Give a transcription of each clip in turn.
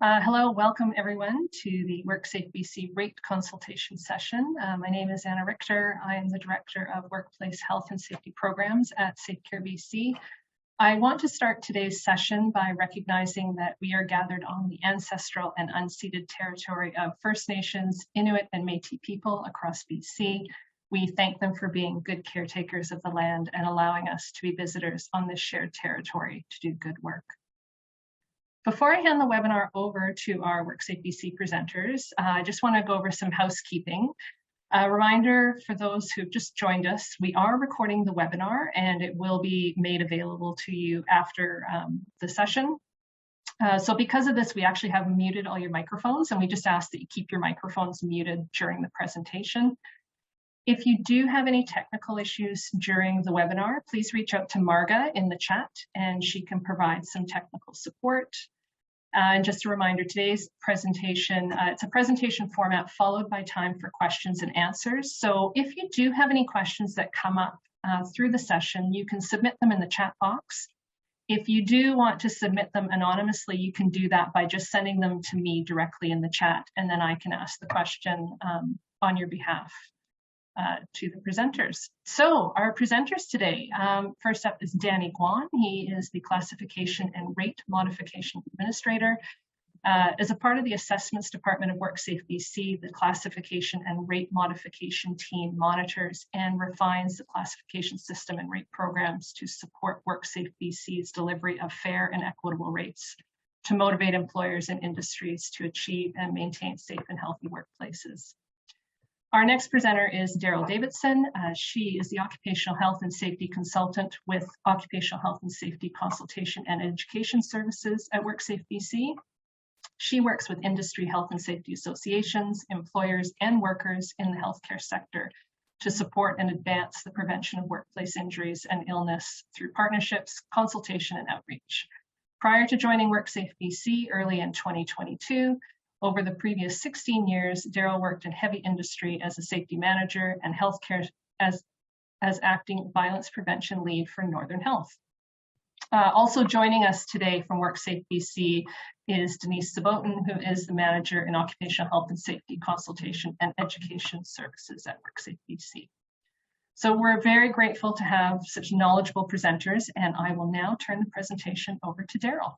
Hello, welcome everyone to the WorkSafeBC rate consultation session. My name is Anna Richter. I am the Director of Workplace Health and Safety Programs at SafeCare BC. I want to start today's session by recognizing that we are gathered on the ancestral and unceded territory of First Nations, Inuit, and Métis people across BC. We thank them for being good caretakers of the land and allowing us to be visitors on this shared territory to do good work. Before I hand the webinar over to our WorkSafeBC presenters, I just want to go over some housekeeping. A reminder for those who've just joined us, we are recording the webinar and it will be made available to you after the session. So because of this, we actually have muted all your microphones, and we just ask that you keep your microphones muted during the presentation. If you do have any technical issues during the webinar, please reach out to Marga in the chat and she can provide some technical support. And just a reminder, today's presentation, it's a presentation format followed by time for questions and answers. So if you do have any questions that come up through the session, you can submit them in the chat box. If you do want to submit them anonymously, you can do that by just sending them to me directly in the chat, and then I can ask the question on your behalf to the presenters. So our presenters today, first up is Danny Guan. He is the Classification and Rate Modification Administrator. As a part of the Assessments Department of WorkSafeBC, the Classification and Rate Modification team monitors and refines the classification system and rate programs to support WorkSafeBC's delivery of fair and equitable rates to motivate employers and industries to achieve and maintain safe and healthy workplaces. Our next presenter is Daryl Davidson. She is the Occupational Health and Safety Consultant with Occupational Health and Safety Consultation and Education Services at WorkSafeBC. She works with industry health and safety associations, employers, and workers in the healthcare sector to support and advance the prevention of workplace injuries and illness through partnerships, consultation, and outreach. Prior to joining WorkSafeBC early in 2022, over the previous 16 years, Daryl worked in heavy industry as a safety manager and healthcare as acting violence prevention lead for Northern Health. Also joining us today from WorkSafeBC is Denise Sabotin, who is the manager in Occupational Health and Safety Consultation and Education Services at WorkSafeBC. So we're very grateful to have such knowledgeable presenters, and I will now turn the presentation over to Daryl.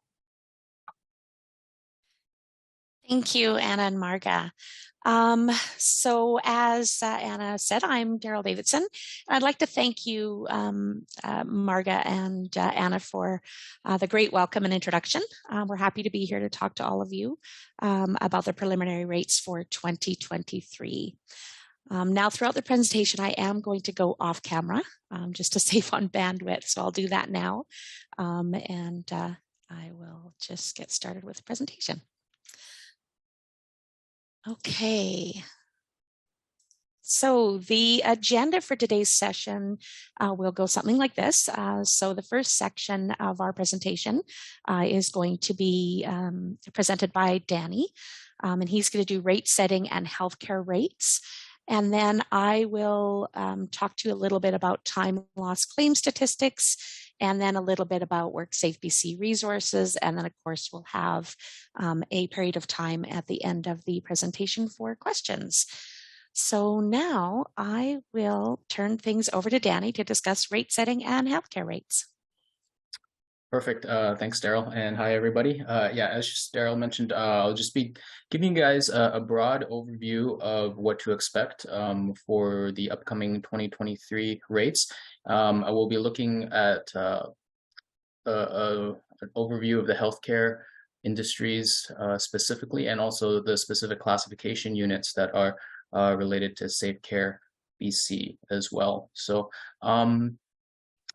Thank you, Anna and Marga. So as Anna said, I'm Daryl Davidson. I'd like to thank you, Marga and Anna, for the great welcome and introduction. We're happy to be here to talk to all of you about the preliminary rates for 2023. Now, throughout the presentation, I am going to go off camera just to save on bandwidth, so I'll do that now. I will just get started with the presentation. Okay, so the agenda for today's session will go something like this. So the first section of our presentation is going to be presented by Danny, and he's going to do rate setting and healthcare rates. And then I will talk to you a little bit about time loss claim statistics, and then a little bit about WorkSafeBC resources. And then, of course, we'll have a period of time at the end of the presentation for questions. So now I will turn things over to Danny to discuss rate setting and healthcare rates. Perfect. Thanks, Daryl. And hi, everybody. Yeah, as Daryl mentioned, I'll just be giving you guys a broad overview of what to expect for the upcoming 2023 rates. I will be looking at an overview of the healthcare industries specifically, and also the specific classification units that are related to SafeCare BC as well. So I'm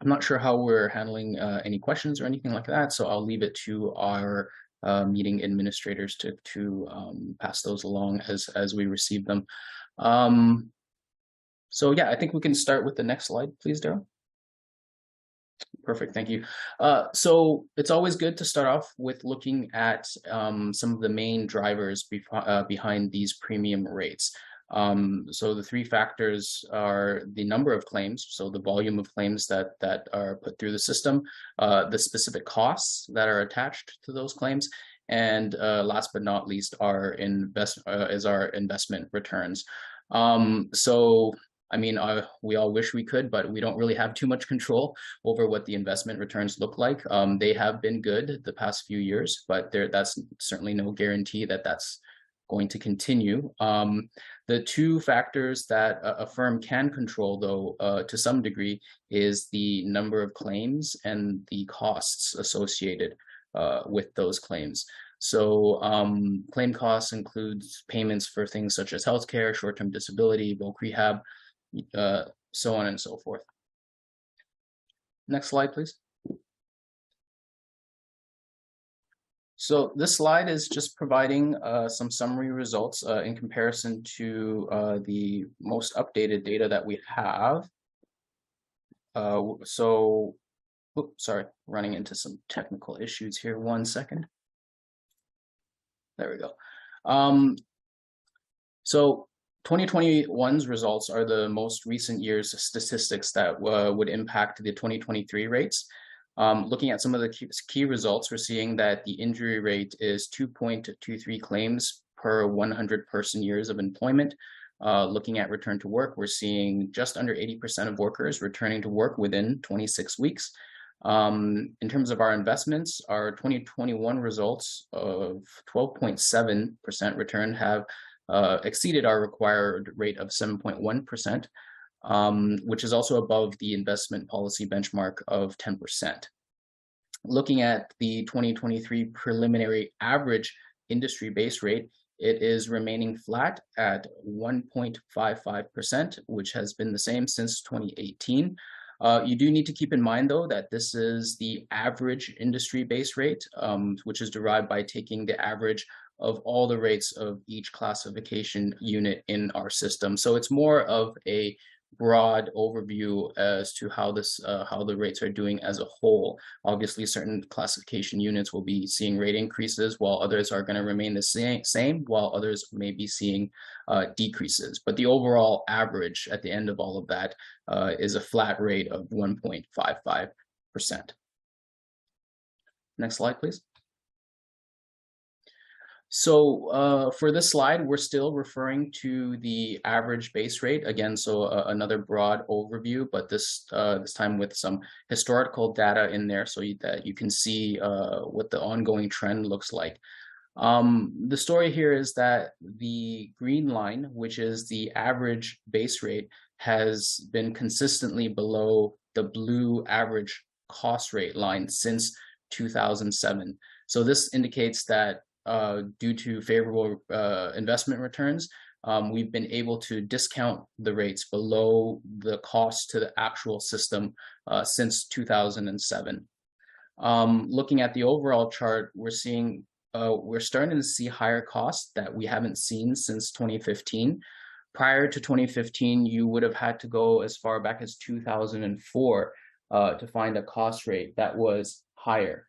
not sure how we're handling any questions or anything like that, so I'll leave it to our meeting administrators to pass those along as we receive them. So yeah, I think we can start with the next slide, please, Daryl. Perfect, thank you. So it's always good to start off with looking at some of the main drivers behind these premium rates. So the three factors are the number of claims, so the volume of claims that are put through the system, the specific costs that are attached to those claims, And last but not least, is our investment returns. So I mean, we all wish we could, but we don't really have too much control over what the investment returns look like. They have been good the past few years, but that's certainly no guarantee that that's going to continue. The two factors that a firm can control, though, to some degree, is the number of claims and the costs associated with those claims. So claim costs includes payments for things such as healthcare, short-term disability, bulk rehab, so on and so forth. Next slide, please. So this slide is just providing some summary results in comparison to the most updated data that we have. Sorry, running into some technical issues here. 1 second. There we go. So 2021's results are the most recent year's statistics that would impact the 2023 rates. Looking at some of the key results, we're seeing that the injury rate is 2.23 claims per 100 person years of employment. Looking at return to work, we're seeing just under 80% of workers returning to work within 26 weeks. In terms of our investments, our 2021 results of 12.7% return have exceeded our required rate of 7.1%. Which is also above the investment policy benchmark of 10%. Looking at the 2023 preliminary average industry base rate, it is remaining flat at 1.55%, which has been the same since 2018. You do need to keep in mind, though, that this is the average industry base rate, which is derived by taking the average of all the rates of each classification unit in our system. So it's more of a broad overview as to how the rates are doing as a whole. Obviously, certain classification units will be seeing rate increases, while others are going to remain the same, while others may be seeing decreases. But the overall average at the end of all of that is a flat rate of 1.55%. Next slide, please. So for this slide, we're still referring to the average base rate again. So another broad overview, but this time with some historical data in there, so that you can see what the ongoing trend looks like. The story here is that the green line, which is the average base rate, has been consistently below the blue average cost rate line since 2007. So this indicates that due to favorable investment returns, we've been able to discount the rates below the cost to the actual system since 2007. Looking at the overall chart, we're seeing we're starting to see higher costs that we haven't seen since 2015. Prior to 2015, you would have had to go as far back as 2004 to find a cost rate that was higher.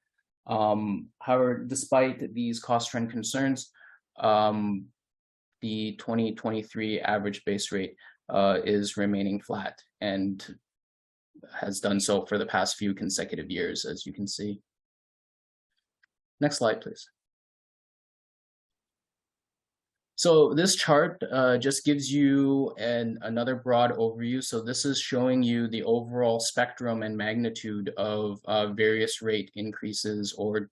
However, despite these cost trend concerns, the 2023 average base rate is remaining flat and has done so for the past few consecutive years, as you can see. Next slide, please. So this chart just gives you another broad overview. So this is showing you the overall spectrum and magnitude of various rate increases or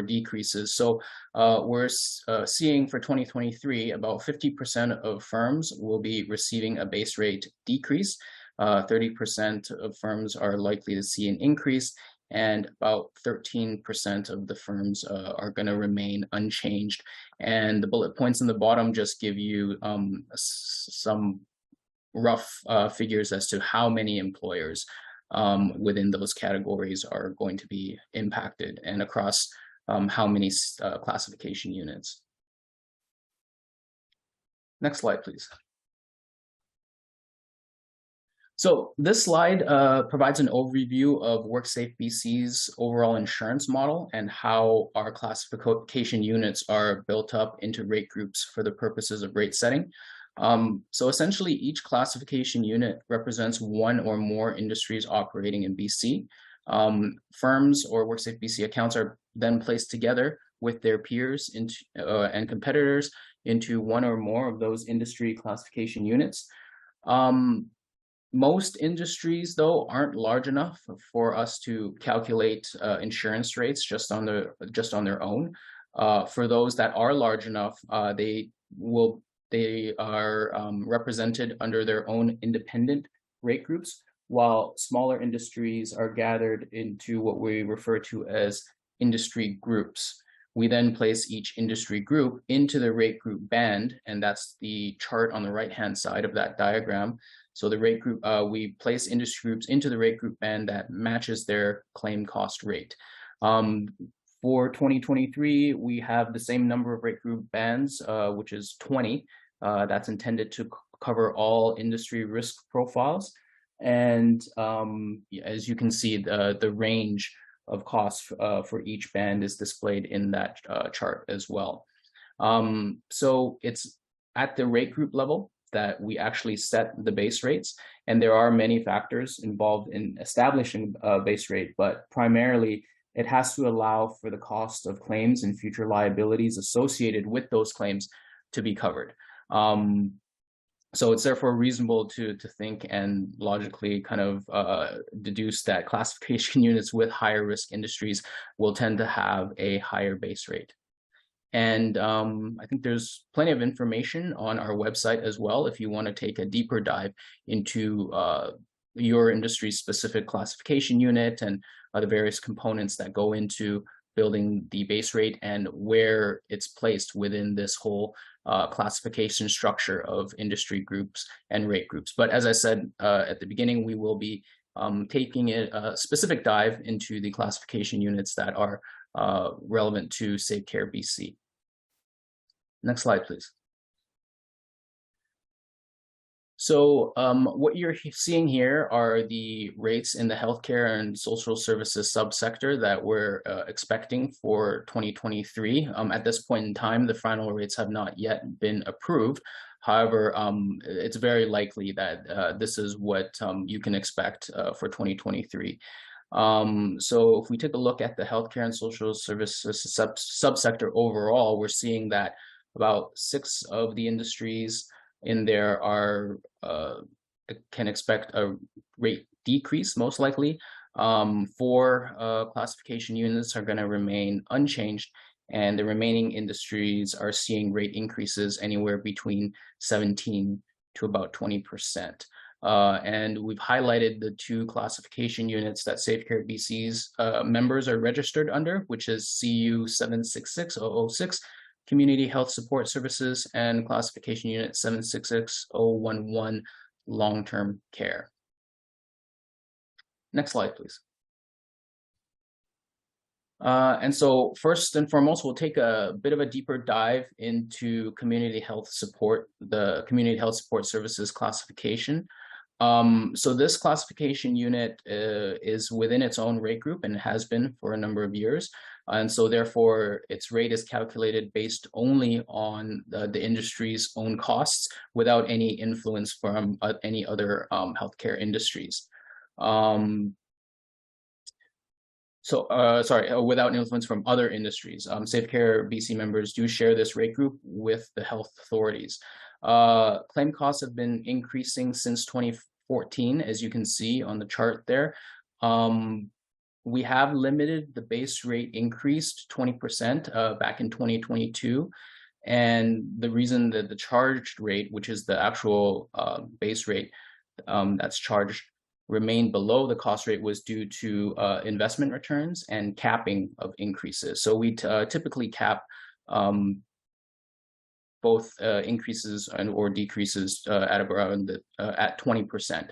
decreases. So we're seeing for 2023, about 50% of firms will be receiving a base rate decrease. 30% of firms are likely to see an increase, and about 13% of the firms are going to remain unchanged. And the bullet points in the bottom just give you some rough figures as to how many employers within those categories are going to be impacted, and across how many classification units. Next slide, please. So this slide provides an overview of WorkSafeBC's overall insurance model and how our classification units are built up into rate groups for the purposes of rate setting. So essentially, each classification unit represents one or more industries operating in BC. Firms or WorkSafeBC accounts are then placed together with their peers into, and competitors into one or more of those industry classification units. Most industries, though, aren't large enough for us to calculate insurance rates just on their own. For those that are large enough, they are represented under their own independent rate groups, while smaller industries are gathered into what we refer to as industry groups. We then place each industry group into the rate group band, and that's the chart on the right-hand side of that diagram. So the rate group, we place industry groups into the rate group band that matches their claim cost rate. For 2023, we have the same number of rate group bands, which is 20. That's intended to cover all industry risk profiles. And as you can see, the range of costs for each band is displayed in that chart as well. So it's at the rate group level that we actually set the base rates. And there are many factors involved in establishing a base rate, but primarily it has to allow for the cost of claims and future liabilities associated with those claims to be covered. So it's therefore reasonable to think and logically kind of deduce that classification units with higher risk industries will tend to have a higher base rate. And I think there's plenty of information on our website as well if you want to take a deeper dive into your industry's specific classification unit and the various components that go into building the base rate and where it's placed within this whole classification structure of industry groups and rate groups. But as I said at the beginning, we will be taking a specific dive into the classification units that are relevant to SafeCareBC. Next slide, please. So what you're seeing here are the rates in the healthcare and social services subsector that we're expecting for 2023. At this point in time, the final rates have not yet been approved. However, it's very likely that this is what you can expect for 2023. So if we take a look at the healthcare and social services subsector overall, we're seeing that about 6 of the industries in there are can expect a rate decrease, most likely. 4 classification units are going to remain unchanged, and the remaining industries are seeing rate increases anywhere between 17 to about 20%. And we've highlighted the 2 classification units that SafeCareBC's members are registered under, which is CU 766006, Community Health Support Services, and Classification Unit 766011, Long-Term Care. Next slide, please. And so first and foremost, we'll take a bit of a deeper dive into community health support, the Community Health Support Services classification. So this classification unit is within its own rate group and has been for a number of years. And so therefore, its rate is calculated based only on the industry's own costs without any influence from any other healthcare industries. Without influence from other industries. SafeCareBC members do share this rate group with the health authorities. Claim costs have been increasing since 2014, as you can see on the chart there. We have limited the base rate increase to 20% back in 2022. And the reason that the charged rate, which is the actual base rate that's charged, remained below the cost rate was due to investment returns and capping of increases. So we typically cap both increases and or decreases at around at 20%.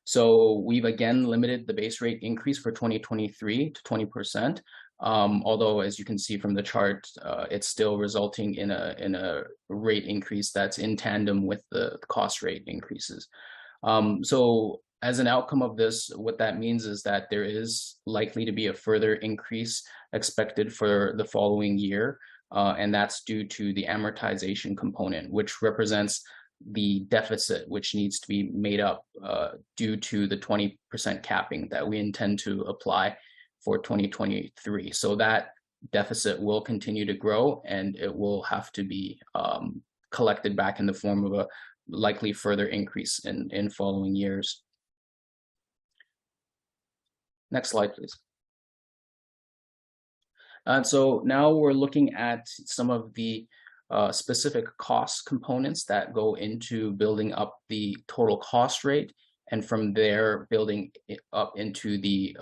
So we've again limited the base rate increase for 2023 to 20%. Although, as you can see from the chart, it's still resulting in a rate increase that's in tandem with the cost rate increases. So as an outcome of this, what that means is that there is likely to be a further increase expected for the following year. And that's due to the amortization component, which represents the deficit which needs to be made up due to the 20% capping that we intend to apply for 2023. So that deficit will continue to grow, and it will have to be collected back in the form of a likely further increase in following years. Next slide, please. And so now we're looking at some of the specific cost components that go into building up the total cost rate, and from there building it up into the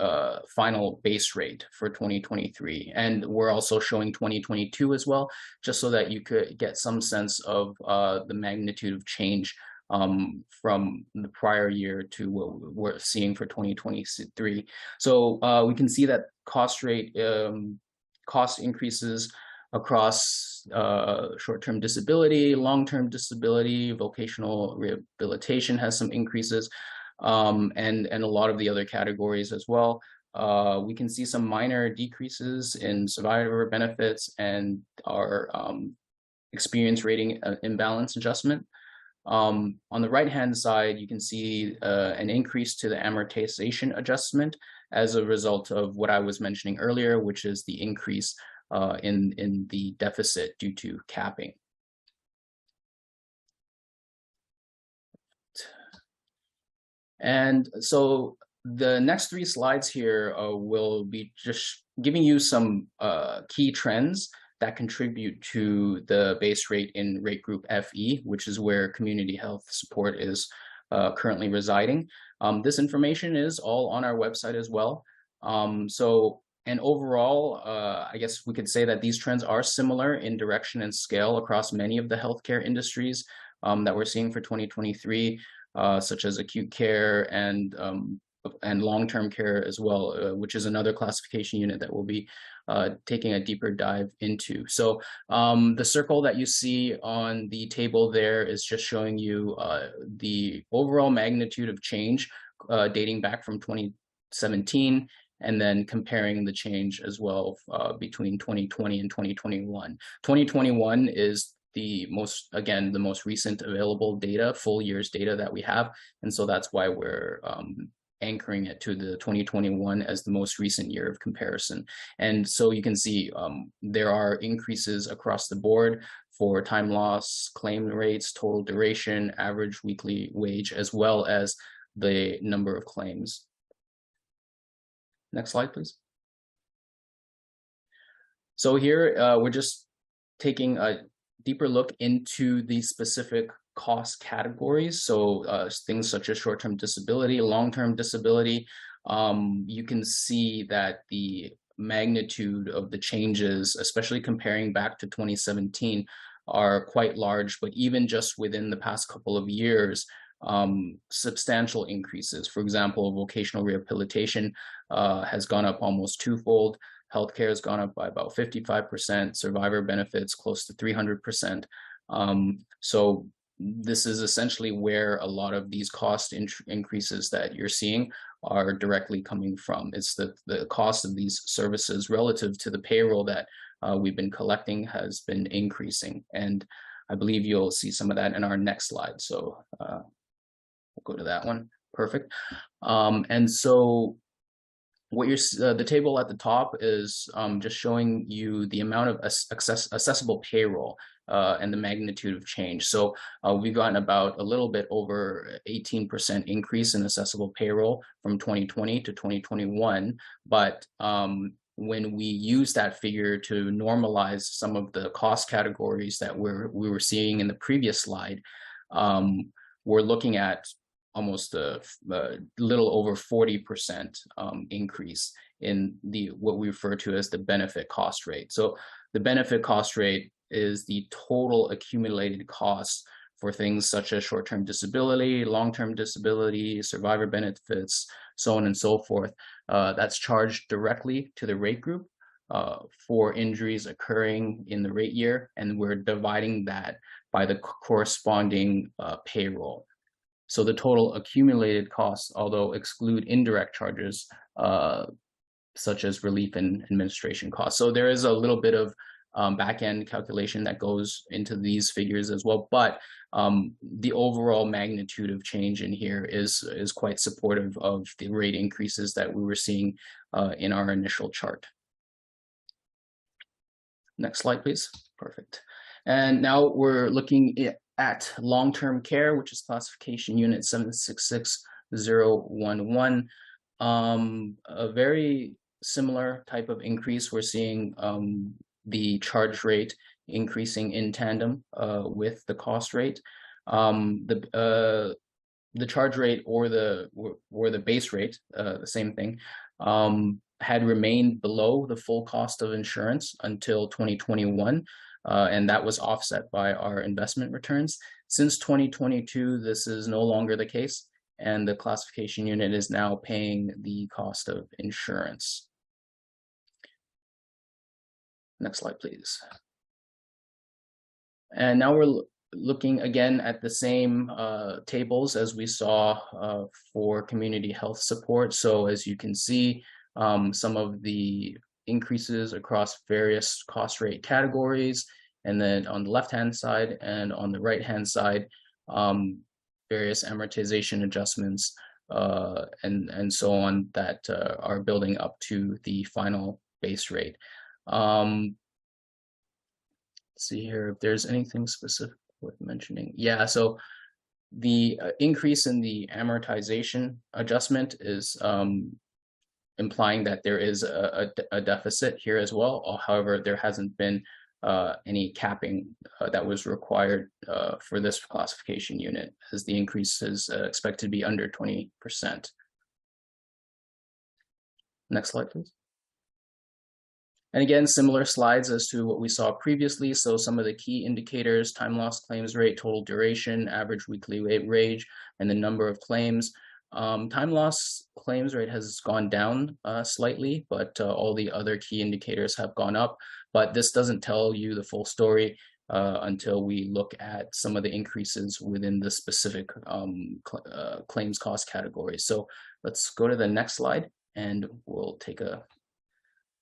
final base rate for 2023. And we're also showing 2022 as well, just so that you could get some sense of the magnitude of change from the prior year to what we're seeing for 2023. So we can see that cost rate, cost increases across short-term disability, long-term disability, vocational rehabilitation has some increases, and a lot of the other categories as well. We can see some minor decreases in survivor benefits and our experience rating imbalance adjustment. On the right-hand side, you can see an increase to the amortization adjustment as a result of what I was mentioning earlier, which is the increase in the deficit due to capping. And so the next 3 slides here will be just giving you some key trends that contribute to the base rate in rate group FE, which is where community health support is currently residing. This information is all on our website as well. And overall, I guess we could say that these trends are similar in direction and scale across many of the healthcare industries that we're seeing for 2023, such as acute care and long-term care as well, which is another classification unit that we'll be taking a deeper dive into. So the circle that you see on the table there is just showing you the overall magnitude of change dating back from 2017, and then comparing the change as well between 2020 and 2021. 2021 is the most recent available data, full year's data that we have. And so that's why we're anchoring it to the 2021 as the most recent year of comparison. And so you can see there are increases across the board for time loss, claim rates, total duration, average weekly wage, as well as the number of claims. Next slide, please. So here we're just taking a deeper look into the specific cost categories. So things such as short-term disability, long-term disability, you can see that the magnitude of the changes, especially comparing back to 2017, are quite large. But even just within the past couple of years, substantial increases. For example, vocational rehabilitation has gone up almost twofold. Healthcare has gone up by about 55%, survivor benefits close to 300%. So this is essentially where a lot of these cost increases that you're seeing are directly coming from. It's the cost of these services relative to the payroll that we've been collecting has been increasing. And I believe you'll see some of that in our next slide. So we'll go to that one. Perfect. And so what the table at the top is just showing you the amount of accessible payroll and the magnitude of change. So we've gotten about a little bit over 18% increase in accessible payroll from 2020 to 2021. But when we use that figure to normalize some of the cost categories that we were seeing in the previous slide, we're looking at almost a little over 40% increase in what we refer to as the benefit cost rate. So the benefit cost rate is the total accumulated costs for things such as short-term disability, long-term disability, survivor benefits, so on and so forth. That's charged directly to the rate group for injuries occurring in the rate year, and we're dividing that by the corresponding payroll. So the total accumulated costs, although exclude indirect charges, such as relief and administration costs. So there is a little bit of back-end calculation that goes into these figures as well, but the overall magnitude of change in here is quite supportive of the rate increases that we were seeing in our initial chart. Next slide, please. Perfect. And now we're looking at long-term care, which is classification unit 766011. A very similar type of increase. We're seeing the charge rate increasing in tandem with the cost rate. The charge rate or the base rate, the same thing, had remained below the full cost of insurance until 2021, and that was offset by our investment returns. Since 2022, this is no longer the case, and the classification unit is now paying the cost of insurance. Next slide, please. And now we're looking again at the same tables as we saw for community health support. So as you can see, some of the increases across various cost rate categories, and then on the left-hand side and on the right-hand side, various amortization adjustments and so on that are building up to the final base rate. Let's see here if there's anything specific worth mentioning. Yeah, so the increase in the amortization adjustment is implying that there is a deficit here as well. However, there hasn't been any capping that was required for this classification unit, as the increase is expected to be under 20%. Next slide, please. And again, similar slides as to what we saw previously. So some of the key indicators: time loss claims rate, total duration, average weekly wage, and the number of claims. Time loss claims rate has gone down slightly, but all the other key indicators have gone up. But this doesn't tell you the full story until we look at some of the increases within the specific claims cost categories. So let's go to the next slide and we'll take a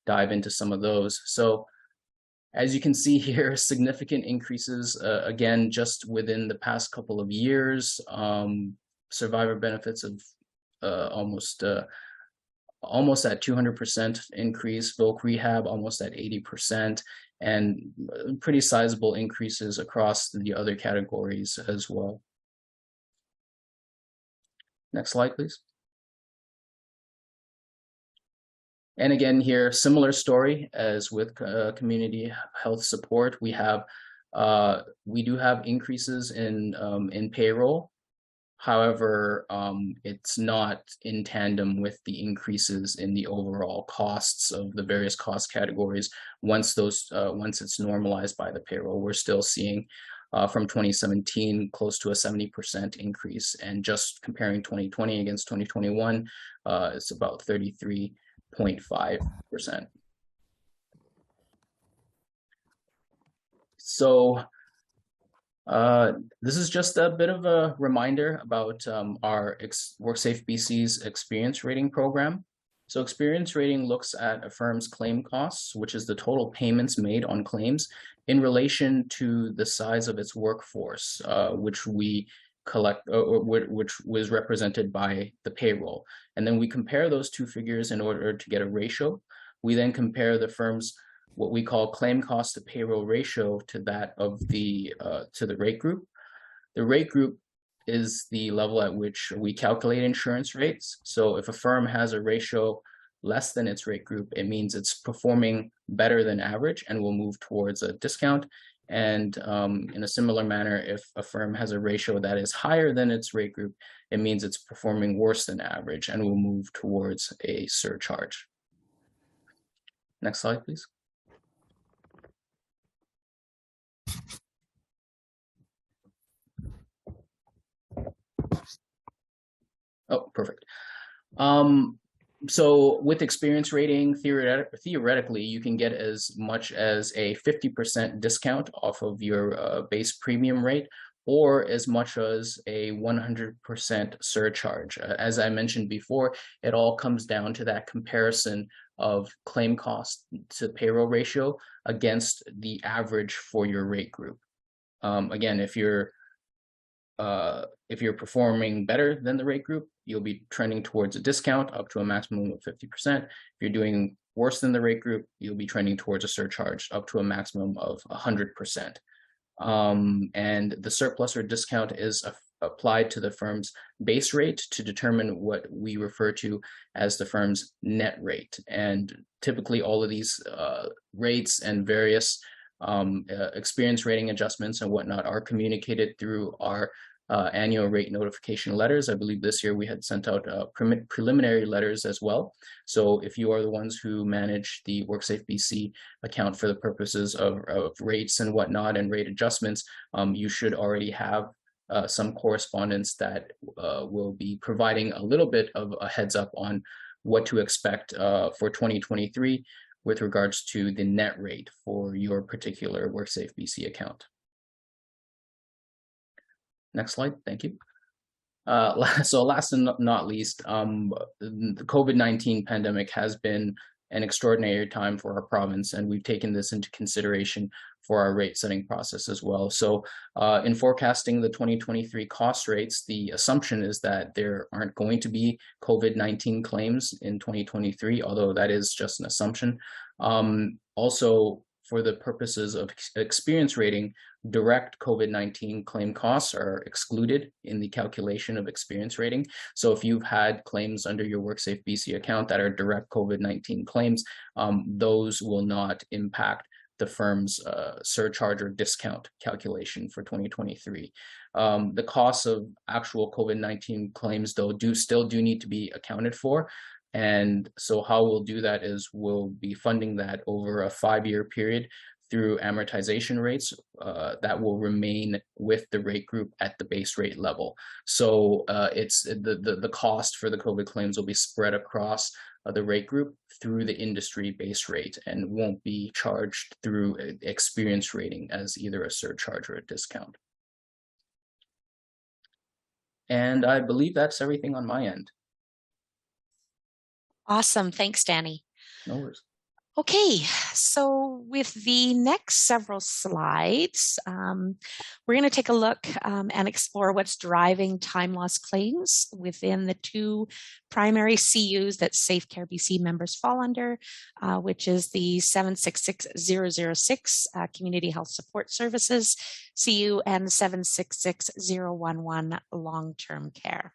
dive into some of those. So as you can see here, significant increases again just within the past couple of years. Survivor benefits of almost at 200% increase, voc rehab almost at 80%, and pretty sizable increases across the other categories as well. Next slide, please. And again here, similar story as with community health support. We do have increases in payroll. However, it's not in tandem with the increases in the overall costs of the various cost categories. Once it's normalized by the payroll, we're still seeing from 2017 close to a 70% increase, and just comparing 2020 against 2021, it's about 33.5%. So this is just a bit of a reminder about our WorkSafeBC's experience rating program. So experience rating looks at a firm's claim costs, which is the total payments made on claims, in relation to the size of its workforce, which we collect, which was represented by the payroll. And then we compare those two figures in order to get a ratio. We then compare the firm's what we call claim cost to payroll ratio to that of the rate group. The rate group is the level at which we calculate insurance rates. So if a firm has a ratio less than its rate group, it means it's performing better than average and will move towards a discount. And in a similar manner, if a firm has a ratio that is higher than its rate group, it means it's performing worse than average and will move towards a surcharge. Next slide, please. Oh, perfect. So with experience rating, theoretically, you can get as much as a 50% discount off of your base premium rate, or as much as a 100% surcharge. As I mentioned before, it all comes down to that comparison of claim cost to payroll ratio against the average for your rate group. Again, if you're performing better than the rate group, you'll be trending towards a discount up to a maximum of 50%. If you're doing worse than the rate group, you'll be trending towards a surcharge up to a maximum of 100%. And the surplus or discount is applied to the firm's base rate to determine what we refer to as the firm's net rate. And typically all of these rates and various experience rating adjustments and whatnot are communicated through our annual rate notification letters. I believe this year we had sent out preliminary letters as well. So if you are the ones who manage the WorkSafeBC account for the purposes of rates and whatnot and rate adjustments, you should already have some correspondence that will be providing a little bit of a heads up on what to expect for 2023 with regards to the net rate for your particular WorkSafeBC account. Next slide, thank you. So last and not least, the COVID-19 pandemic has been an extraordinary time for our province, and we've taken this into consideration for our rate setting process as well. So in forecasting the 2023 cost rates, the assumption is that there aren't going to be COVID-19 claims in 2023, although that is just an assumption. Also, for the purposes of experience rating, direct COVID-19 claim costs are excluded in the calculation of experience rating. So if you've had claims under your WorkSafeBC account that are direct COVID-19 claims, those will not impact the firm's surcharge or discount calculation for 2023. The costs of actual COVID-19 claims, though, still need to be accounted for. And so how we'll do that is we'll be funding that over a 5-year period through amortization rates that will remain with the rate group at the base rate level. So it's the cost for the COVID claims will be spread across the rate group through the industry base rate and won't be charged through experience rating as either a surcharge or a discount. And I believe that's everything on my end. Awesome. Thanks, Danny. No worries. Okay, so with the next several slides, we're going to take a look and explore what's driving time loss claims within the 2 primary CUs that SafeCareBC members fall under, which is the 766006 Community Health Support Services CU and 766011 Long-Term Care.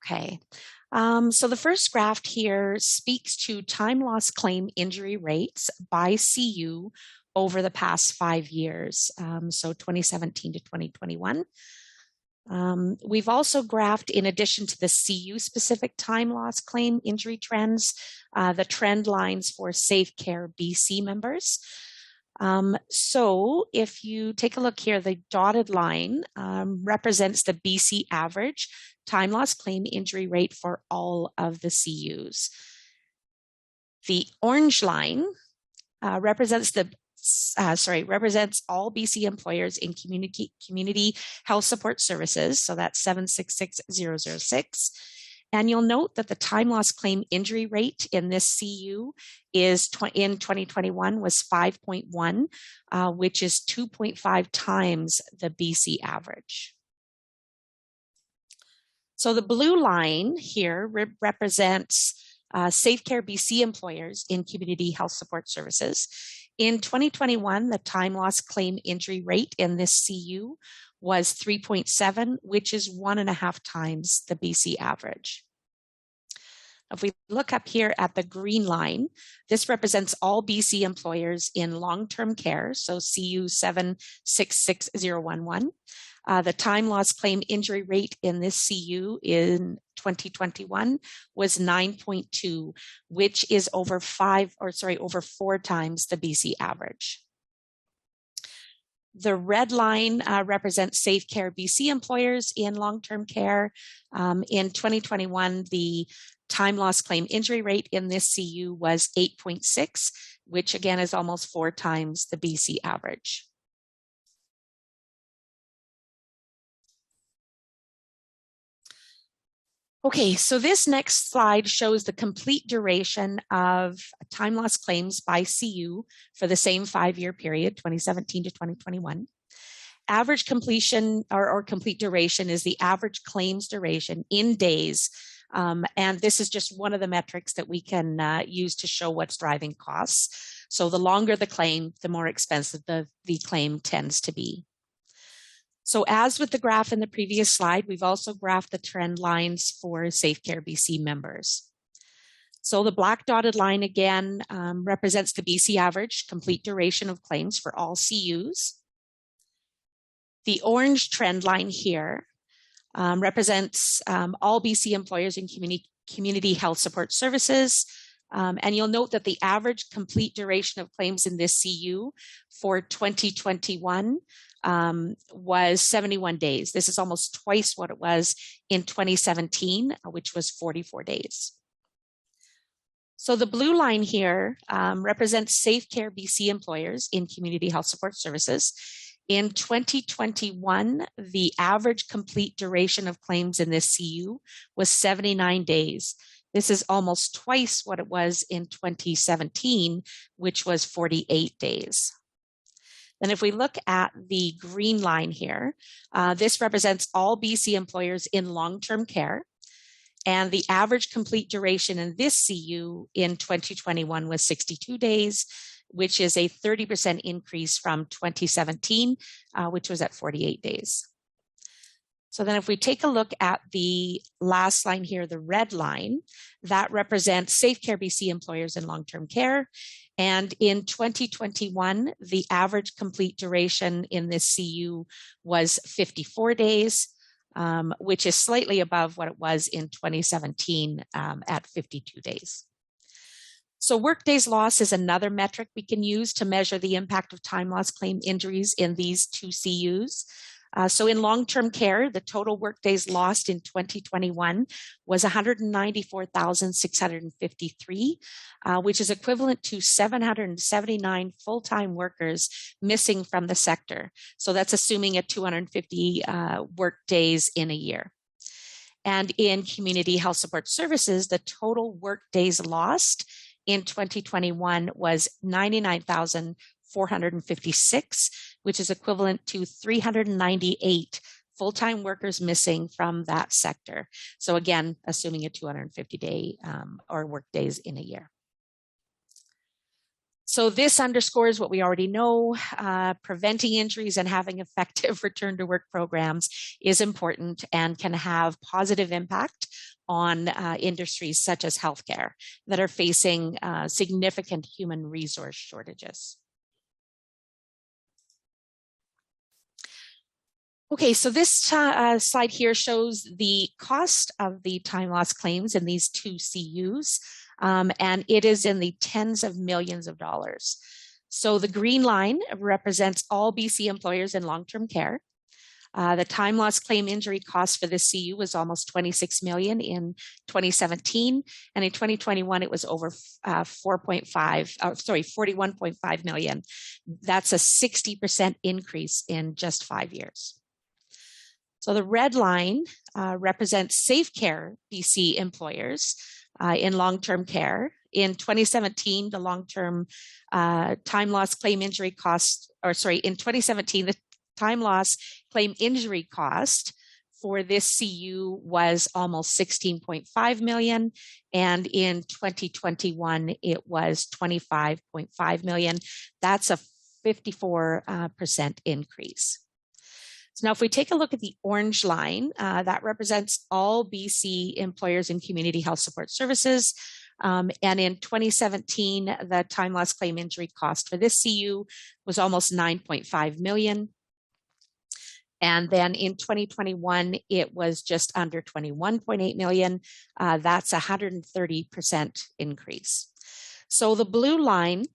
Okay. So the first graph here speaks to time loss claim injury rates by CU over the past 5 years, so 2017 to 2021. We've also graphed, in addition to the CU-specific time loss claim injury trends, the trend lines for SafeCareBC members. So if you take a look here, the dotted line represents the BC average time loss claim injury rate for all of the CUs. The orange line represents all BC employers in community health support services. So that's 766006. And you'll note that the time loss claim injury rate in this CU is in 2021 was 5.1, which is 2.5 times the BC average. So the blue line here represents SafeCareBC employers in community health support services. In 2021, the time loss claim injury rate in this CU was 3.7, which is 1.5 times the BC average. If we look up here at the green line, this represents all BC employers in long-term care, so CU 766011. The time loss claim injury rate in this CU in 2021 was 9.2, which is over 4 times the BC average. The red line represents SafeCareBC employers in long-term care. In 2021, the time loss claim injury rate in this CU was 8.6, which again is almost 4 times the BC average. Okay, so this next slide shows the complete duration of time loss claims by CU for the same 5-year period, 2017 to 2021. Average completion or complete duration is the average claims duration in days And this is just one of the metrics that we can use to show what's driving costs. So the longer the claim, the more expensive the claim tends to be. So as with the graph in the previous slide, we've also graphed the trend lines for SafeCareBC members. So the black dotted line again represents the BC average complete duration of claims for all CUs. The orange trend line here represents all BC employers in community health support services. And you'll note that the average complete duration of claims in this CU for 2021 was 71 days. This is almost twice what it was in 2017, which was 44 days. So the blue line here represents SafeCareBC employers in community health support services. In 2021, the average complete duration of claims in this CU was 79 days. This is almost twice what it was in 2017, which was 48 days. And if we look at the green line here, this represents all BC employers in long-term care. And the average complete duration in this CU in 2021 was 62 days, which is a 30% increase from 2017, which was at 48 days. So then if we take a look at the last line here, the red line, that represents SafeCareBC employers in long-term care. And in 2021, the average complete duration in this CU was 54 days, which is slightly above what it was in 2017 at 52 days. So work days lost is another metric we can use to measure the impact of time loss claim injuries in these two CUs. So in long-term care, the total work days lost in 2021 was 194,653, which is equivalent to 779 full-time workers missing from the sector. So that's assuming a 250 work days in a year. And in community health support services, the total work days lost in 2021 was 99,456, which is equivalent to 398 full-time workers missing from that sector. So again, assuming a 250-day or work days in a year. So this underscores what we already know. Preventing injuries and having effective return to work programs is important and can have positive impact on industries such as healthcare that are facing significant human resource shortages. Okay, so this slide here shows the cost of the time loss claims in these two CUs, and it is in the tens of millions of dollars. So the green line represents all BC employers in long-term care. The time loss claim injury cost for this CU was almost 26 million in 2017, and in 2021 it was over 41.5 million. That's a 60% increase in just 5 years. So the red line represents SafeCareBC employers in long-term care. In 2017, the long-term time loss claim injury cost, in 2017, the time loss claim injury cost for this CU was almost 16.5 million. And in 2021, it was 25.5 million. That's a 54% increase. So now if we take a look at the orange line, that represents all BC employers in community health support services. And in 2017, the time loss claim injury cost for this CU was almost 9.5 million. And then in 2021, it was just under 21.8 million. That's a 130% increase. So the blue line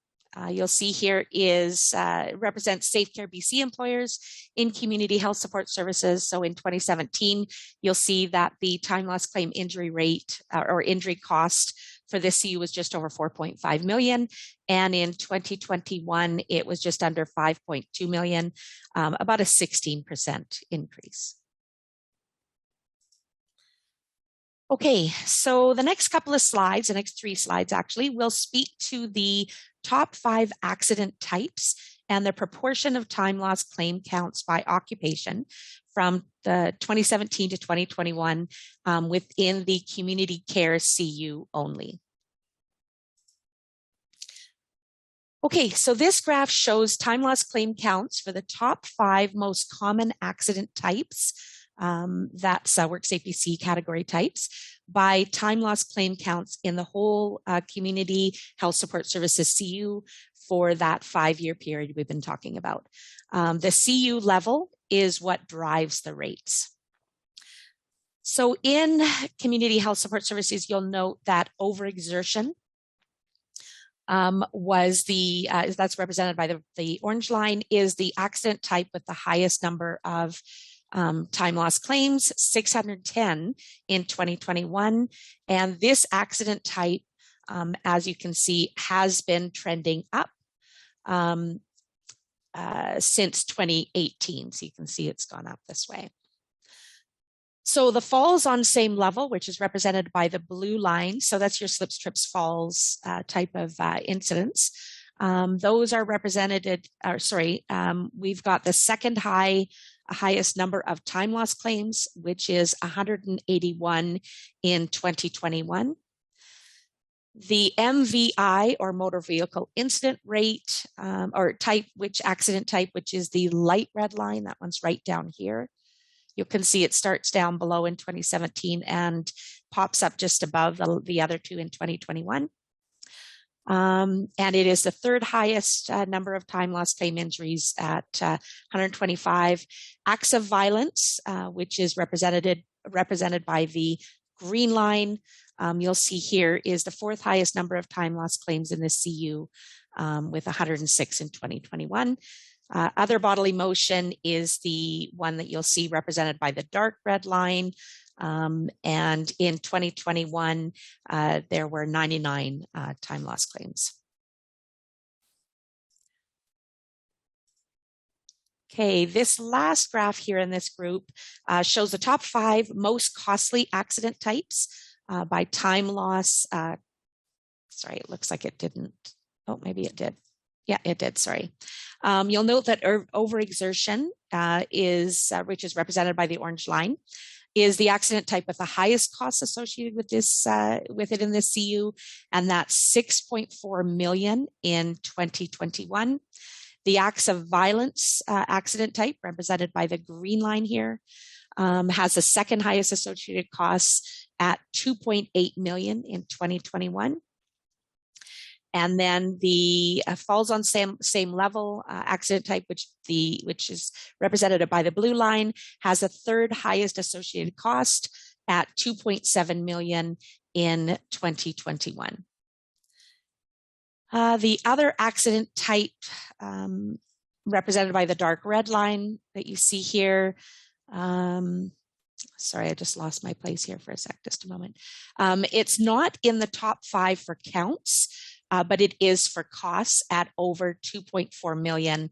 you'll see here is represents SafeCareBC employers in community health support services. So in 2017, you'll see that the time loss claim injury rate or injury cost for this CU was just over 4.5 million. And in 2021, it was just under 5.2 million, about a 16% increase. Okay, so the next couple of slides, the next 3 slides actually, will speak to the top 5 accident types and the proportion of time loss claim counts by occupation from the 2017 to 2021 within the community care CU only. Okay, so this graph shows time loss claim counts for the top 5 most common accident types, that's WorkSafeBC category types, by time loss claim counts in the whole community health support services CU for that 5-year period we've been talking about. The CU level is what drives the rates. So in community health support services, you'll note that overexertion was the, that's represented by the orange line, is the accident type with the highest number of time loss claims, 610 in 2021. And this accident type, as you can see, has been trending up since 2018. So you can see it's gone up this way. So the falls on same level, which is represented by the blue line, so that's your slips, trips, falls type of incidents. Those are represented, we've got the second highest number of time loss claims, which is 181 in 2021. The MVI, or motor vehicle incident rate, or type, which accident type, which is the light red line, that one's right down here. You can see it starts down below in 2017 and pops up just above the other two in 2021. And it is the third highest number of time loss claim injuries at 125. Acts of violence, which is represented by the green line, you'll see here is the fourth highest number of time loss claims in the CU with 106 in 2021. Other bodily motion is the one that you'll see represented by the dark red line. And in 2021, there were 99 time loss claims. Okay, this last graph here in this group shows the top 5 most costly accident types by time loss. Sorry, it looks like it didn't. Oh, maybe it did. Yeah, it did, sorry. You'll note that overexertion which is represented by the orange line, is the accident type with the highest costs associated with this, with it in the CU, and that's 6.4 million in 2021. The acts of violence accident type, represented by the green line here, has the second highest associated costs at 2.8 million in 2021. And then the falls on same level accident type, which is represented by the blue line, has a third highest associated cost at 2.7 million in 2021. The other accident type represented by the dark red line that you see here. Sorry, I just lost my place here for a sec, just a moment. It's not in the top 5 for counts, but it is for costs at over 2.4 million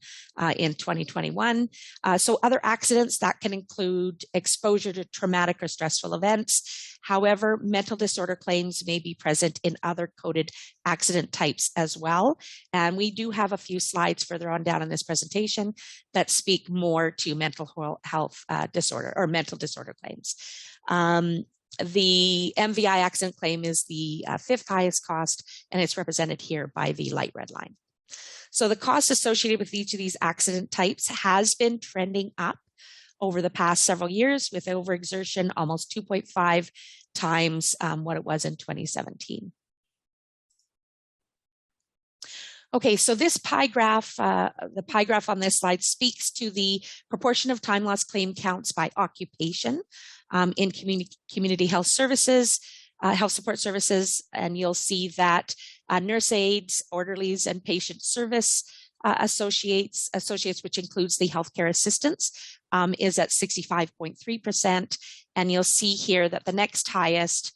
in 2021. So other accidents that can include exposure to traumatic or stressful events. However, mental disorder claims may be present in other coded accident types as well. And we do have a few slides further on down in this presentation that speak more to mental health disorder or mental disorder claims. The MVI accident claim is the 5th highest cost, and it's represented here by the light red line. So the cost associated with each of these accident types has been trending up over the past several years, with overexertion almost 2.5 times what it was in 2017. Okay, so this pie graph, the pie graph on this slide speaks to the proportion of time loss claim counts by occupation in community health services, health support services, and you'll see that nurse aides, orderlies, and patient service associates, which includes the healthcare assistants, is at 65.3%. And you'll see here that the next highest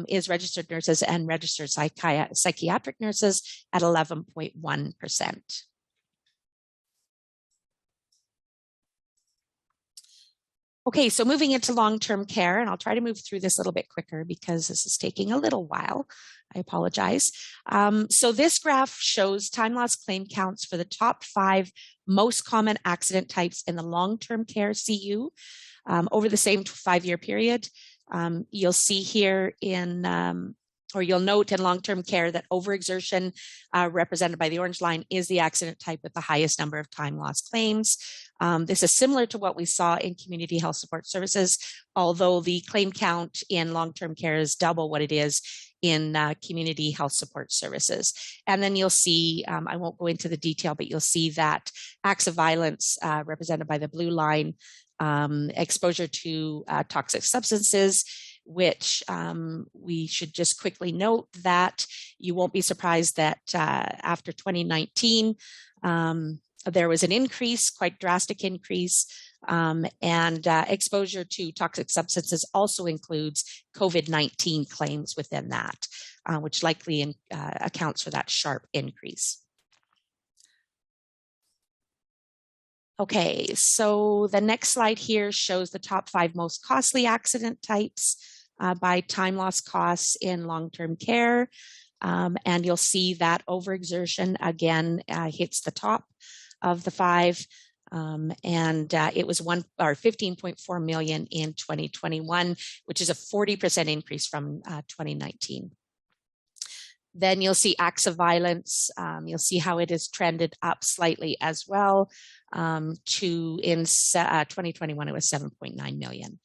is registered nurses and registered psychiatric nurses at 11.1%. Okay, so moving into long-term care, and I'll try to move through this a little bit quicker because this is taking a little while. I apologize. So this graph shows time loss claim counts for the top 5 most common accident types in the long-term care CU over the same 5-year period. You'll see here or you'll note in long-term care that overexertion, represented by the orange line, is the accident type with the highest number of time loss claims. This is similar to what we saw in community health support services, although the claim count in long-term care is double what it is in community health support services. And then you'll see, I won't go into the detail, but you'll see that acts of violence, represented by the blue line, exposure to toxic substances, which we should just quickly note that you won't be surprised that after 2019, there was an increase, quite drastic increase, and exposure to toxic substances also includes COVID-19 claims within that, which likely accounts for that sharp increase. Okay, so the next slide here shows the top 5 most costly accident types by time loss costs in long-term care. And you'll see that overexertion again hits the top of the 5. It was 15.4 million in 2021, which is a 40% increase from 2019. Then you'll see acts of violence. You'll see how it has trended up slightly as well. In 2021, it was 7.9 million,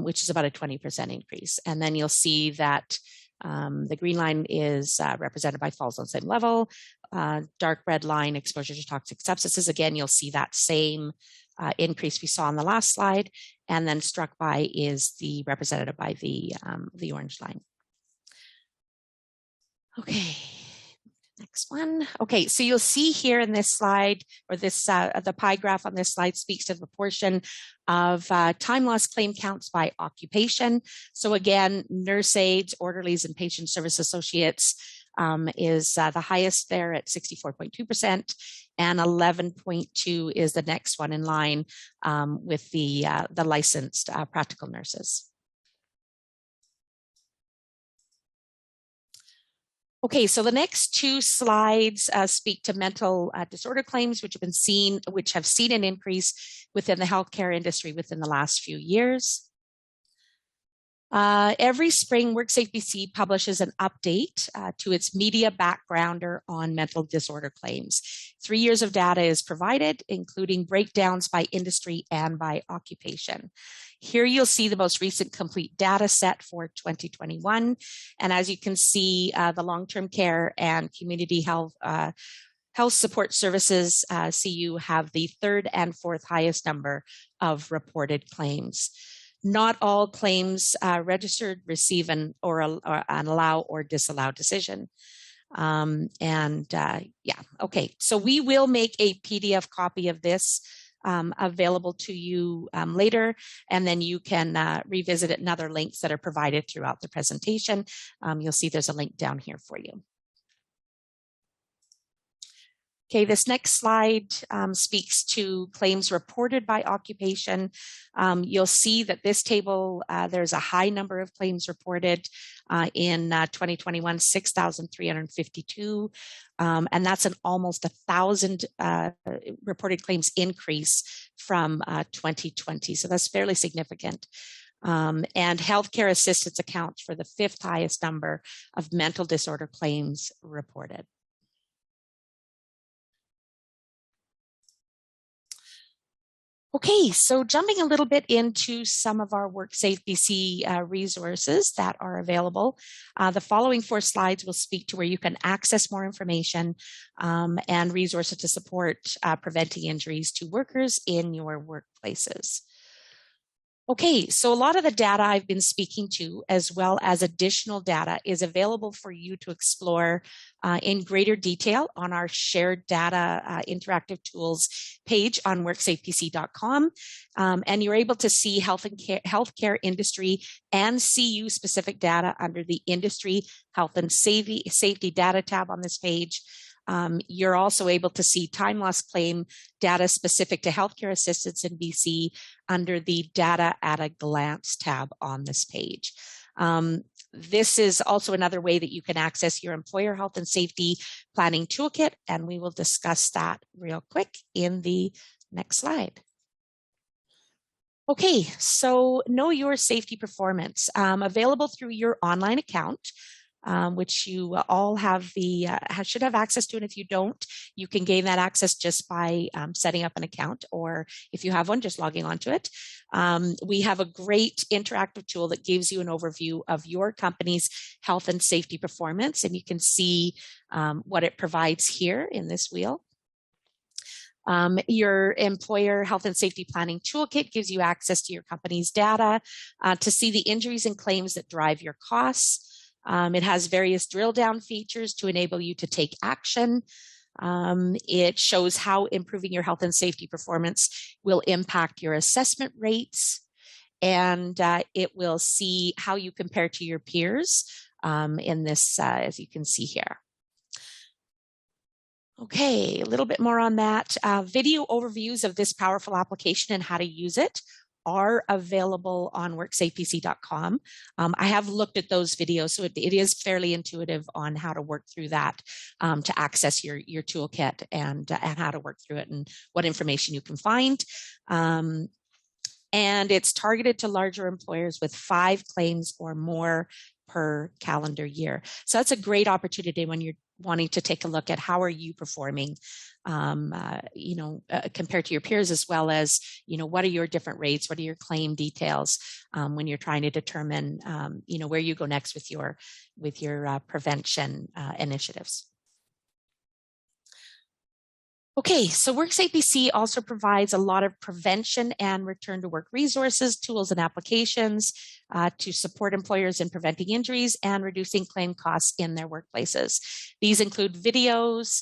which is about a 20% increase. And then you'll see that the green line is represented by falls on same level. Dark red line, exposure to toxic substances. Again, you'll see that same increase we saw on the last slide. And then struck by is represented by the orange line. Okay, next one. Okay, so you'll see here in this slide, or this the pie graph on this slide speaks to the proportion of time loss claim counts by occupation. So again, nurse aides, orderlies, and patient service associates is the highest there at 64.2%, and 11.2 is the next one in line with the licensed practical nurses. Okay, so the next 2 slides speak to mental disorder claims, which have seen an increase within the healthcare industry within the last few years. Every spring, WorkSafeBC publishes an update to its media backgrounder on mental disorder claims. 3 years of data is provided, including breakdowns by industry and by occupation. Here you'll see the most recent complete data set for 2021. And as you can see, the long-term care and community health support services, CU, have the 3rd and 4th highest number of reported claims. Not all claims registered receive an allow or disallow decision. Okay, so we will make a PDF copy of this available to you later, and then you can revisit it in other links that are provided throughout the presentation. You'll see there's a link down here for you. Okay, this next slide speaks to claims reported by occupation. You'll see that this table, there's a high number of claims reported in 2021, 6,352. And that's an almost 1,000 reported claims increase from 2020. So that's fairly significant. And healthcare assistance accounts for the 5th highest number of mental disorder claims reported. Okay, so jumping a little bit into some of our WorkSafeBC resources that are available. The following 4 slides will speak to where you can access more information and resources to support preventing injuries to workers in your workplaces. Okay, so a lot of the data I've been speaking to, as well as additional data, is available for you to explore in greater detail on our shared data interactive tools page on WorkSafeBC.com. And you're able to see healthcare industry and CU specific data under the industry health and safety data tab on this page. You're also able to see time loss claim data specific to healthcare assistance in BC under the Data at a Glance tab on this page. This is also another way that you can access your employer health and safety planning toolkit, and we will discuss that real quick in the next slide. Okay, so know your safety performance, available through your online account, which you all have should have access to, and if you don't, you can gain that access just by setting up an account, or if you have one, just logging onto it. We have a great interactive tool that gives you an overview of your company's health and safety performance, and you can see what it provides here in this wheel. Your employer health and safety planning toolkit gives you access to your company's data to see the injuries and claims that drive your costs. It has various drill down features to enable you to take action. It shows how improving your health and safety performance will impact your assessment rates, and it will see how you compare to your peers in this, as you can see here. Okay, a little bit more on that. Video overviews of this powerful application and how to use it are available on WorkSafeBC.com. I have looked at those videos, so it is fairly intuitive on how to work through that to access your toolkit and how to work through it and what information you can find. And it's targeted to larger employers with 5 claims or more per calendar year. So that's a great opportunity when you're wanting to take a look at how are you performing, compared to your peers, as well as, what are your different rates, what are your claim details when you're trying to determine, where you go next with your prevention initiatives. Okay, so WorkSafeBC also provides a lot of prevention and return to work resources, tools, and applications to support employers in preventing injuries and reducing claim costs in their workplaces. These include videos,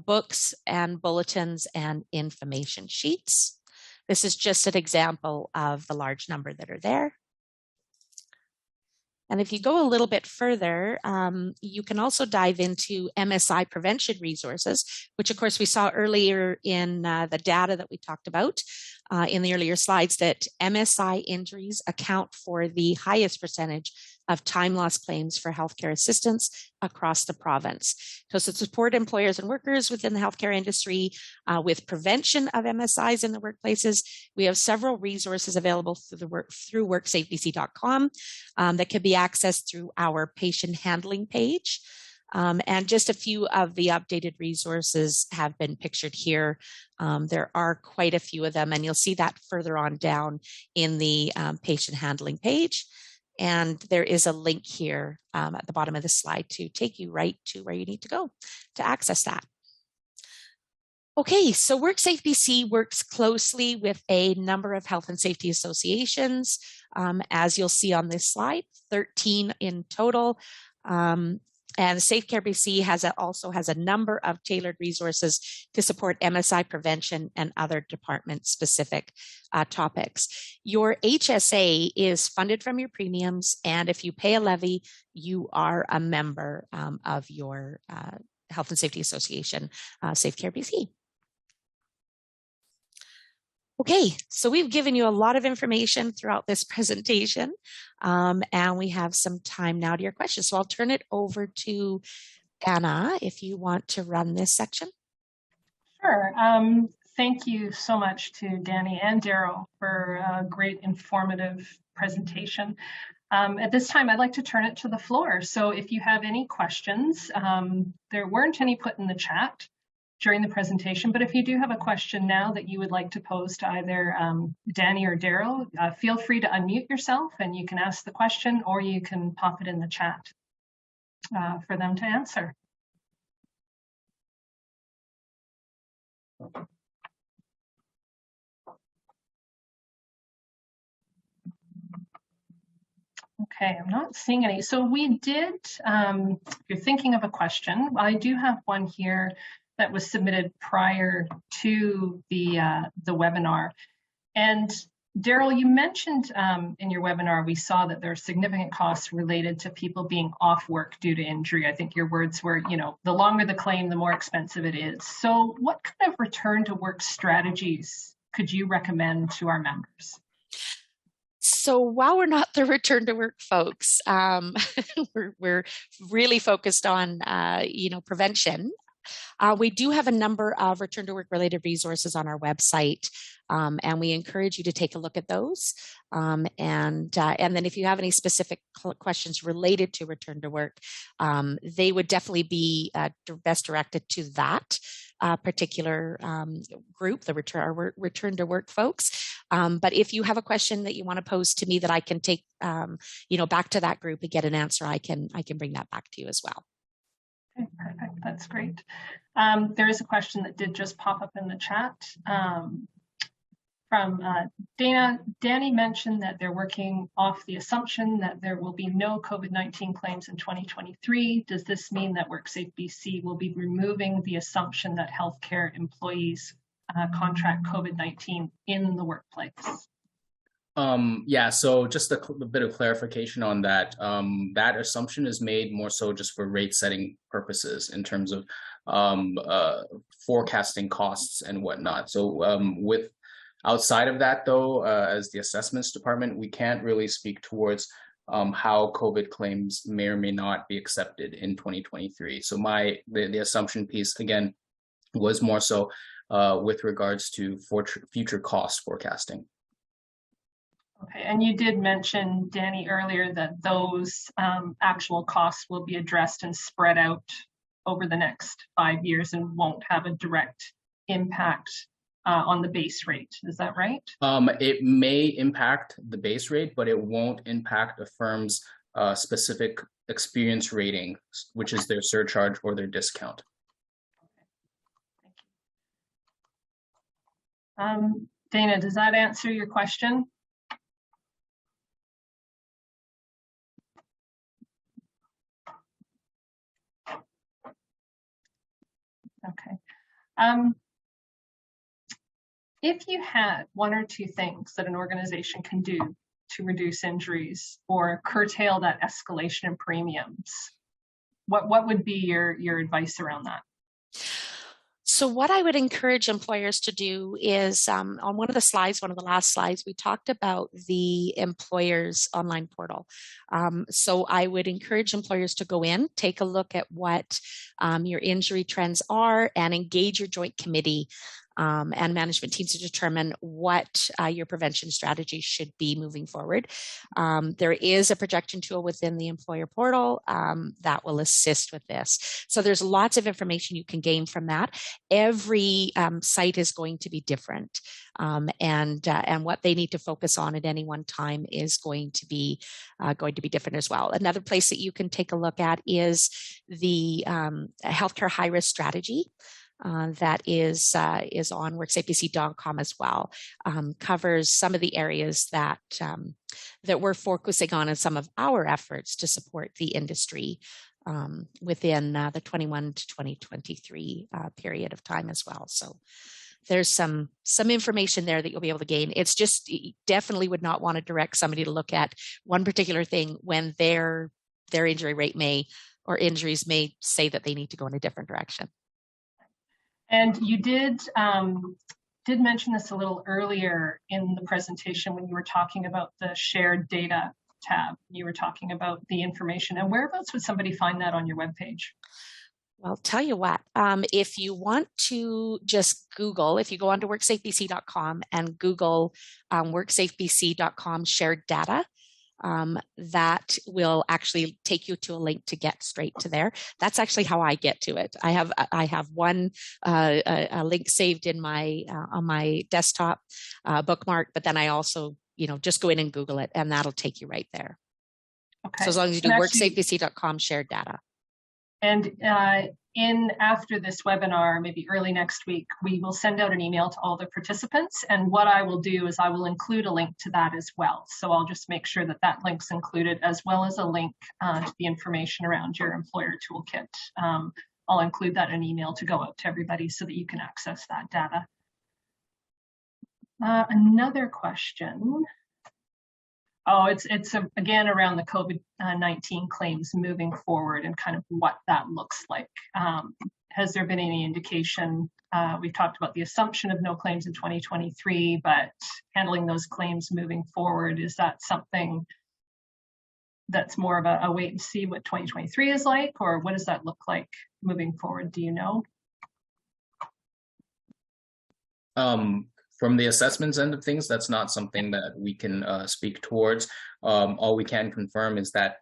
books, and bulletins and information sheets. This is just an example of the large number that are there. And if you go a little bit further, you can also dive into MSI Prevention Resources, which of course we saw earlier in the data that we talked about in the earlier slides, that MSI injuries account for the highest percentage of time loss claims for healthcare assistance across the province. So to support employers and workers within the healthcare industry with prevention of MSIs in the workplaces, we have several resources available through WorkSafeBC.com that can be accessed through our patient handling page. And just a few of the updated resources have been pictured here. There are quite a few of them, and you'll see that further on down in the patient handling page. And there is a link here at the bottom of the slide to take you right to where you need to go to access that. Okay, so WorkSafeBC works closely with a number of health and safety associations, as you'll see on this slide, 13 in total. And SafeCareBC also has a number of tailored resources to support MSI prevention and other department-specific topics. Your HSA is funded from your premiums, and if you pay a levy, you are a member of your Health and Safety Association, SafeCareBC. Okay, so we've given you a lot of information throughout this presentation, and we have some time now to your questions. So I'll turn it over to Anna if you want to run this section. Sure. Thank you so much to Danny and Daryl for a great informative presentation. At this time, I'd like to turn it to the floor. So if you have any questions, there weren't any put in the chat during the presentation, but if you do have a question now that you would like to pose to either Danny or Daryl, feel free to unmute yourself and you can ask the question, or you can pop it in the chat for them to answer. Okay, I'm not seeing any. So we did, if you're thinking of a question, I do have one here that was submitted prior to the webinar. And Daryl, you mentioned in your webinar, we saw that there are significant costs related to people being off work due to injury. I think your words were, the longer the claim, the more expensive it is. So what kind of return to work strategies could you recommend to our members? So while we're not the return to work folks, we're really focused on, prevention. We do have a number of return to work related resources on our website, and we encourage you to take a look at those. And then if you have any specific questions related to return to work, they would definitely be best directed to that particular group, the return to work folks. But if you have a question that you want to pose to me that I can take, back to that group and get an answer, I can bring that back to you as well. Okay, perfect. That's great. There is a question that did just pop up in the chat from Dana. Danny mentioned that they're working off the assumption that there will be no COVID-19 claims in 2023. Does this mean that WorkSafeBC will be removing the assumption that healthcare employees contract COVID-19 in the workplace? Yeah, so just a bit of clarification on that. That assumption is made more so just for rate setting purposes in terms of forecasting costs and whatnot. So with outside of that, though, as the assessments department, we can't really speak towards how COVID claims may or may not be accepted in 2023. So the assumption piece, again, was more so with regards to future cost forecasting. Okay, and you did mention, Danny, earlier that those actual costs will be addressed and spread out over the next 5 years and won't have a direct impact on the base rate. Is that right? It may impact the base rate, but it won't impact a firm's specific experience rating, which is their surcharge or their discount. Okay. Thank you. Dana, does that answer your question? Okay. If you had one or two things that an organization can do to reduce injuries or curtail that escalation in premiums, what would be your advice around that? So what I would encourage employers to do is on one of the last slides, we talked about the employer's online portal. So I would encourage employers to go in, take a look at what your injury trends are, and engage your joint committee and management teams to determine what your prevention strategy should be moving forward. There is a projection tool within the employer portal that will assist with this. So there's lots of information you can gain from that. Every site is going to be different, and what they need to focus on at any one time is going to be different as well. Another place that you can take a look at is the healthcare high risk strategy. That is on WorkSafeBC.com as well. Covers some of the areas that we're focusing on in some of our efforts to support the industry within the 21 to 2023 period of time as well. So there's some information there that you'll be able to gain. It's just, you definitely would not want to direct somebody to look at one particular thing when their injury rate injuries may say that they need to go in a different direction. And you did mention this a little earlier in the presentation when you were talking about the shared data tab. You were talking about the information, and whereabouts would somebody find that on your webpage? Well, I'll tell you what, if you want to just Google, if you go onto WorkSafeBC.com and Google WorkSafeBC.com shared data, that will actually take you to a link to get straight to there. That's actually how I get to it. I have one a link saved in my on my desktop bookmark, but then I also just go in and Google it, and that'll take you right there. Okay. So as long as you do WorkSafeBC.com shared data. And after this webinar, maybe early next week, we will send out an email to all the participants. And what I will do is I will include a link to that as well. So I'll just make sure that that link's included, as well as a link to the information around your employer toolkit. I'll include that in an email to go out to everybody so that you can access that data. Another question. Oh, it's again around the COVID-19 claims moving forward and kind of what that looks like. Has there been any indication? We've talked about the assumption of no claims in 2023, but handling those claims moving forward, is that something that's more of a wait and see what 2023 is like, or what does that look like moving forward? Do you know? From the assessments end of things, that's not something that we can speak towards. All we can confirm is that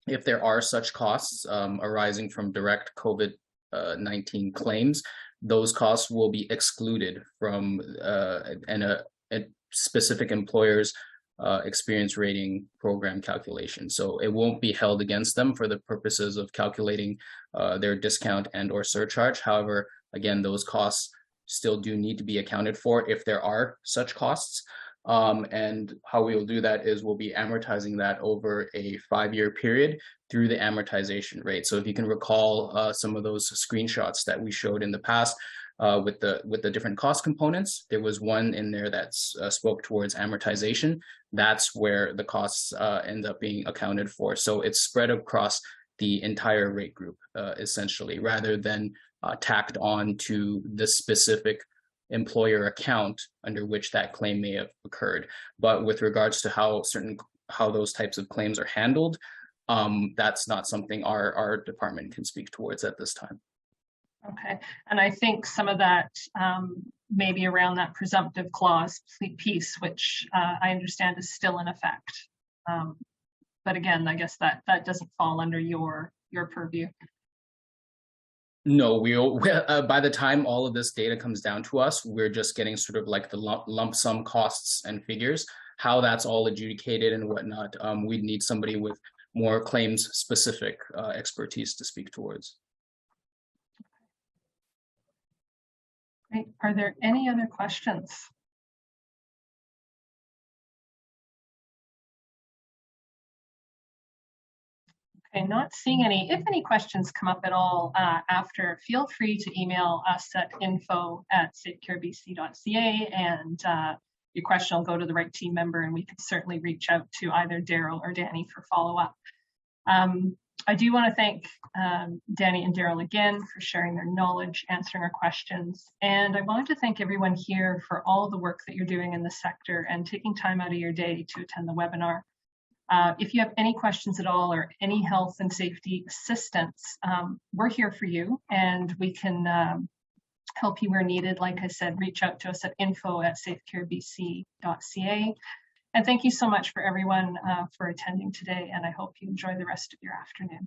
if there are such costs arising from direct COVID-19 claims, those costs will be excluded from a specific employer's experience rating program calculation. So it won't be held against them for the purposes of calculating their discount and or surcharge. However, again, those costs still do need to be accounted for if there are such costs. And how we will do that is we'll be amortizing that over a 5-year period through the amortization rate. So if you can recall some of those screenshots that we showed in the past with the different cost components, there was one in there that spoke towards amortization. That's where the costs end up being accounted for. So it's spread across the entire rate group, essentially, rather than tacked on to the specific employer account under which that claim may have occurred. But with regards to how those types of claims are handled, that's not something our department can speak towards at this time. Okay, and I think some of that maybe around that presumptive clause piece, which I understand is still in effect. But again, I guess that doesn't fall under your purview. No, we'll by the time all of this data comes down to us, we're just getting sort of like the lump sum costs and figures. How that's all adjudicated and whatnot, we'd need somebody with more claims specific expertise to speak towards. Great. Are there any other questions? Okay, not seeing any. If any questions come up at all after, feel free to email us at info@safecarebc.ca, and your question will go to the right team member, and we can certainly reach out to either Daryl or Danny for follow-up. I do want to thank Danny and Daryl again for sharing their knowledge, answering our questions. And I wanted to thank everyone here for all the work that you're doing in the sector and taking time out of your day to attend the webinar. If you have any questions at all or any health and safety assistance, we're here for you, and we can help you where needed. Like I said, reach out to us at info@safecarebc.ca. And thank you so much for everyone for attending today, and I hope you enjoy the rest of your afternoon.